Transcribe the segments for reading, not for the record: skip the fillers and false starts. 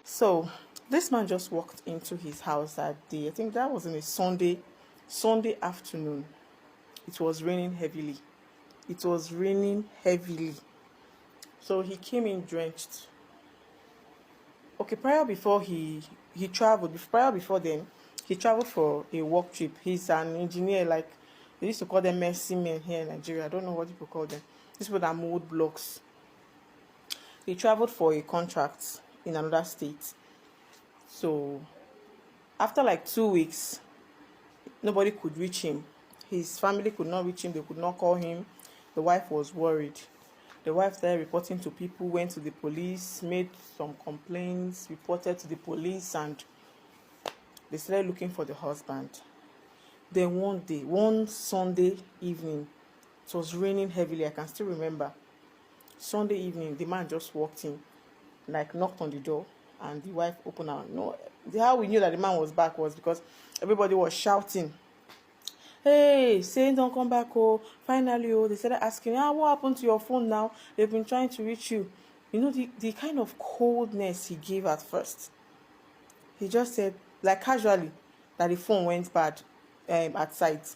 So this man just walked into his house that day. I think that was in a Sunday afternoon. It was raining heavily. It was raining heavily. So he came in drenched. Okay, prior before then, he traveled for a work trip. He's an engineer, like they used to call them mercy men here in Nigeria. I don't know what people call them. These people that mold blocks. He traveled for a contract in another state. So after like 2 weeks, nobody could reach him. His family could not reach him. They could not call him. The wife was worried. The wife started reporting to people, went to the police, made some complaints, reported to the police, and they started looking for the husband. Then one day, one Sunday evening, it was raining heavily. I can still remember. Sunday evening, the man just walked in, like knocked on the door, and the wife opened her. No, how we knew that the man was back was because everybody was shouting, "Hey, saying don't come back, oh, finally, oh." They started asking, what happened to your phone now? They've been trying to reach you. You know, the kind of coldness he gave at first. He just said, like casually, that the phone went bad at sight,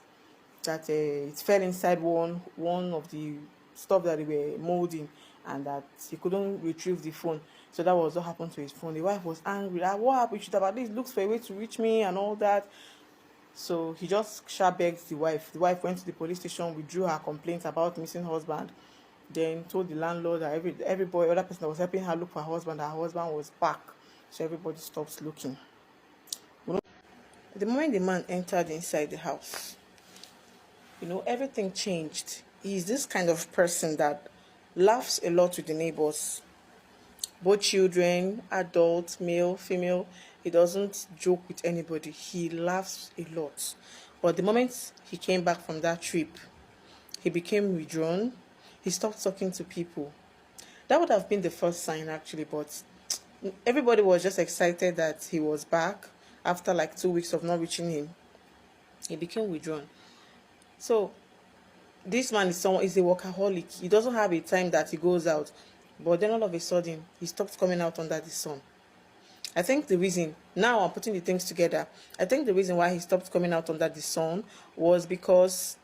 that it fell inside one of the stuff that they were molding, and that he couldn't retrieve the phone. So that was what happened to his phone. The wife was angry. Like, what happened? You should have at least looked for a way to reach me and all that. So he just begged the wife. The wife went to the police station, withdrew her complaint about missing husband, then told the landlord that everybody, other person that was helping her look for her husband was back. So everybody stopped looking. The moment the man entered inside the house, everything changed. He's this kind of person that laughs a lot with the neighbors, both children, adults, male, female. He doesn't joke with anybody. He laughs a lot. But the moment he came back from that trip, he became withdrawn. He stopped talking to people. That would have been the first sign, actually, but everybody was just excited that he was back after like 2 weeks of not reaching him. He became withdrawn. So this man is a workaholic. He doesn't have a time that he goes out. But then all of a sudden, he stopped coming out under the sun. I think the reason, now I'm putting the things together, I think the reason why he stopped coming out under the sun was because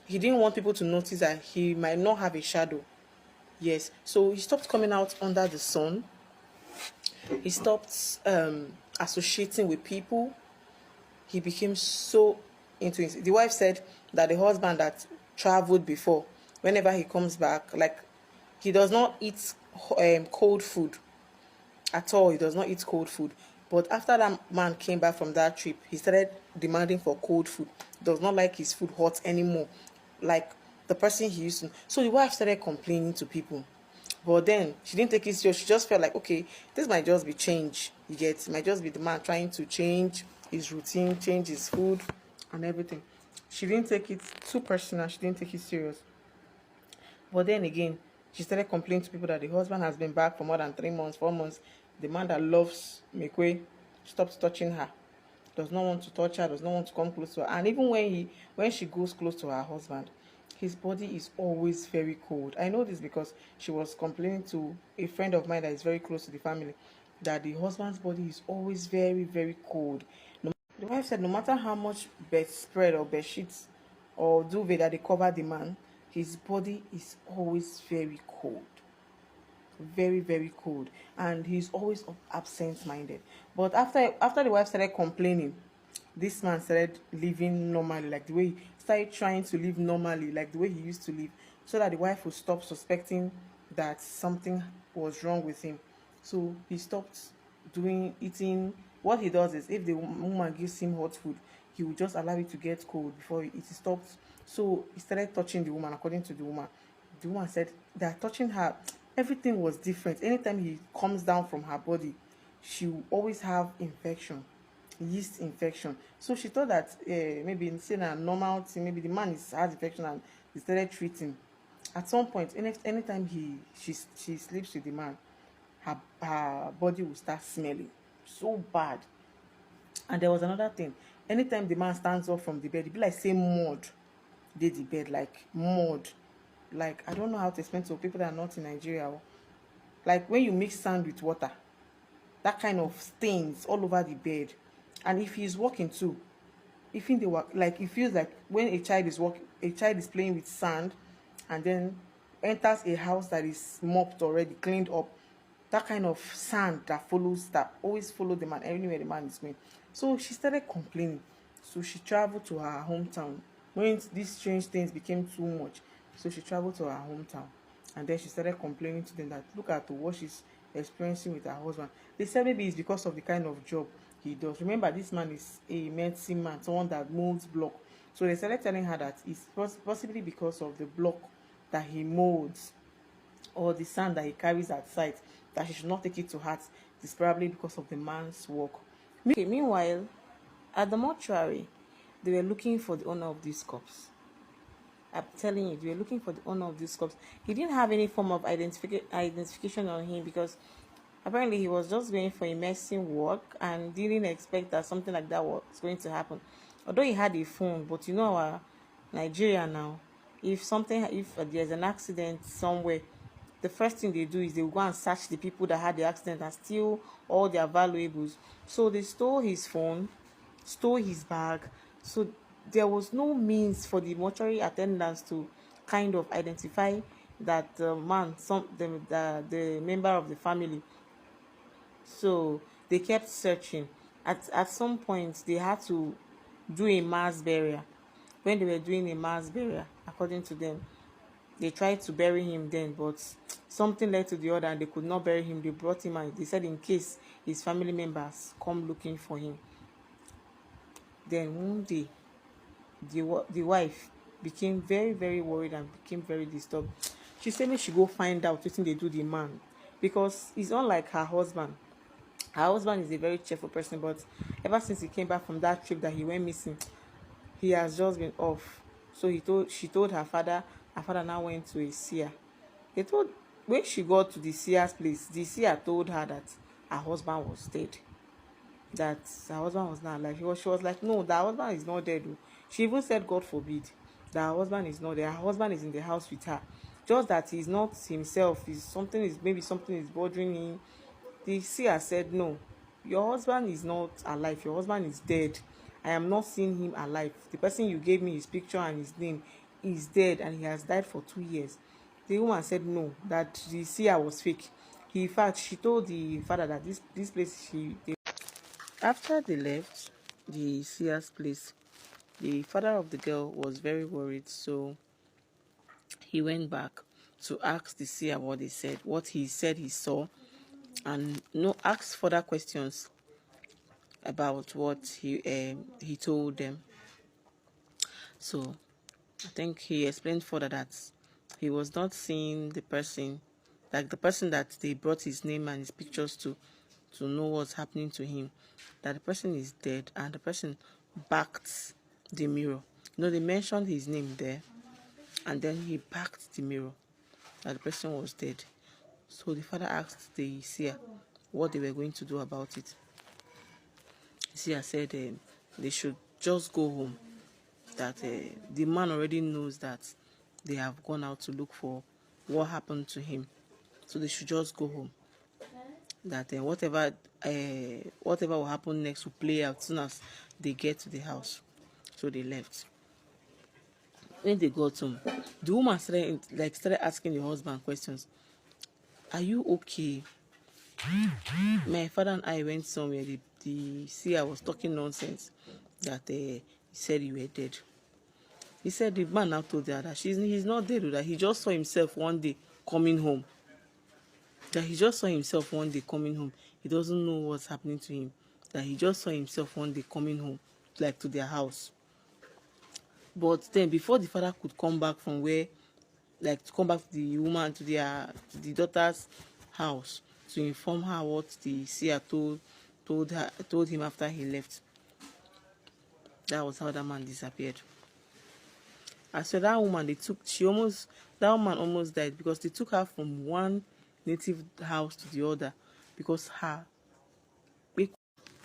he didn't want people to notice that he might not have a shadow. Yes, so he stopped coming out under the sun. He stopped associating with people. He became so into it. The wife said that the husband that traveled before, whenever he comes back, like, he does not eat cold food at all. He does not eat cold food. But after that man came back from that trip, he started demanding for cold food. He does not like his food hot anymore, like the person he used to. So the wife started complaining to people. But then she didn't take it serious. She just felt like, okay, this might just be change. You get, it might just be the man trying to change his routine, change his food and everything. She didn't take it too personal. She didn't take it serious. But then again, she started complaining to people that the husband has been back for more than 3 months, 4 months. The man that loves Mekwe stopped touching her, does not want to touch her, does not want to come close to her. And even when she goes close to her husband, his body is always very cold. I know this because she was complaining to a friend of mine that is very close to the family, that the husband's body is always very, very cold. The wife said no matter how much bedspread or bed sheets or duvet that they cover the man, his body is always very cold. Very, very cold. And he's always absent-minded. But after the wife started complaining, this man started living normally, like the way he started trying to live normally, like the way he used to live, so that the wife would stop suspecting that something was wrong with him. So he stopped eating. What he does is, if the woman gives him hot food, he will just allow it to get cold before he eats. He stopped. So he started touching the woman. According to the woman said that touching her, everything was different. Anytime he comes down from her body, she will always have infection, yeast infection. So she thought that maybe instead of normal thing, maybe the man has infection, and he started treating. At some point, anytime she sleeps with the man, her body will start smelling so bad. And there was another thing. Anytime the man stands up from the bed, it be like say mud did the bed, like mud. Like, I don't know how to explain to people that are not in Nigeria. Like when you mix sand with water, that kind of stains all over the bed. And if he's walking too, if in the work, like it feels like when a child is walking, a child is playing with sand, and then enters a house that is mopped already, cleaned up, that kind of sand that follows, that always follow the man anywhere the man is going. So she started complaining. So she traveled to her hometown when these strange things became too much. So she traveled to her hometown, and then she started complaining to them that look at what she's experiencing with her husband. They said maybe it's because of the kind of job he does. Remember, this man is a medicine man, someone that molds block. So they started telling her that it's possibly because of the block that he molds, or the sand that he carries at site, that she should not take it to heart. It's probably because of the man's work. Okay, meanwhile, at the mortuary, they were looking for the owner of these cups. I'm telling you, they were looking for the owner of these cups. He didn't have any form of identification on him, because apparently he was just going for a nursing work and didn't expect that something like that was going to happen. Although he had a phone, but you know our Nigeria now, if there's an accident somewhere, the first thing they do is they will go and search the people that had the accident and steal all their valuables. So they stole his phone, stole his bag. So there was no means for the mortuary attendants to kind of identify that the man, the member of the family. So they kept searching. At some point, they had to do a mass burial. When they were doing a mass burial, according to them, they tried to bury him then, but something led to the other, and they could not bury him. They brought him out. They said in case his family members come looking for him. Then one day, the wife became very, very worried and became very disturbed. She said, "Make she go find out wetin dey do the man, because it's unlike her husband. Her husband is a very cheerful person, but ever since he came back from that trip that he went missing, he has just been off." So she told her father. Her father now went to a seer. They told When she got to the seer's place, the seer told her that her husband was dead. That her husband was not alive. She was like, no, that husband is not dead. She even said, God forbid, that her husband is not there. Her husband is in the house with her. Just that he's not himself. Maybe something is bothering him. The seer said, no, your husband is not alive. Your husband is dead. I am not seeing him alive. The person you gave me his picture and his name is dead, and he has died for 2 years. The woman said no, that the seer was fake. In fact, she told the father that this place after they left the seer's place, the father of the girl was very worried, so he went back to ask the seer what he said he saw, and no asked further questions about what he told them. So I think he explained further that he was not seeing the person, like the person that they brought his name and his pictures to know what's happening to him, that the person is dead, and the person backed the mirror. They mentioned his name there, and then he backed the mirror, that the person was dead. So the father asked the seer what they were going to do about it. The seer said they should just go home, that the man already knows that they have gone out to look for what happened to him, so they should just go home, that whatever will happen next will play out as soon as they get to the house. So they left. When they got home, the woman started asking the husband questions. Are you okay? My father and I went somewhere. The seer was talking nonsense, that he said you were dead. He said the man now told her that he's not dead, that he just saw himself one day coming home. That he just saw himself one day coming home. He doesn't know what's happening to him. That he just saw himself one day coming home, like to their house. But then before the father could come back from where, like to come back to the woman, to the daughter's house, to inform her what the seer told him after he left. That was how that man disappeared. As for that woman, that woman almost died, because they took her from one native house to the other, because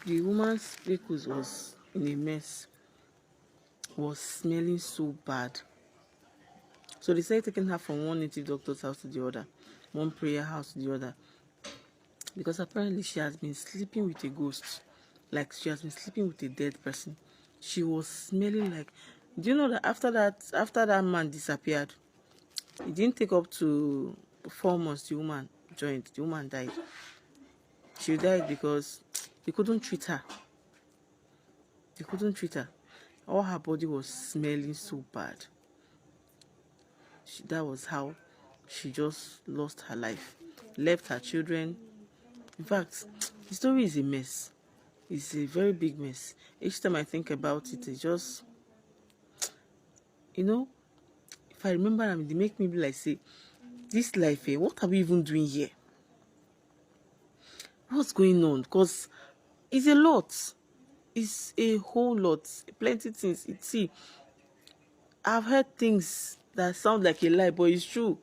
the woman's pickles was in a mess, was smelling so bad. So they started taking her from one native doctor's house to the other, one prayer house to the other. because apparently she has been sleeping with a ghost, like she has been sleeping with a dead person. She was smelling like, do you know that after that man disappeared, it didn't take up to 4 months the woman died. She died because they couldn't treat her. All her body was smelling so bad. That was how she just lost her life, left her children. In fact, the story is a mess. It's a very big mess. Each time I think about it, it just, if I remember them, they make me be like, say, this life, what are we even doing here? What's going on? Because it's a lot. It's a whole lot. Plenty things. See, I've heard things that sound like a lie, but it's true.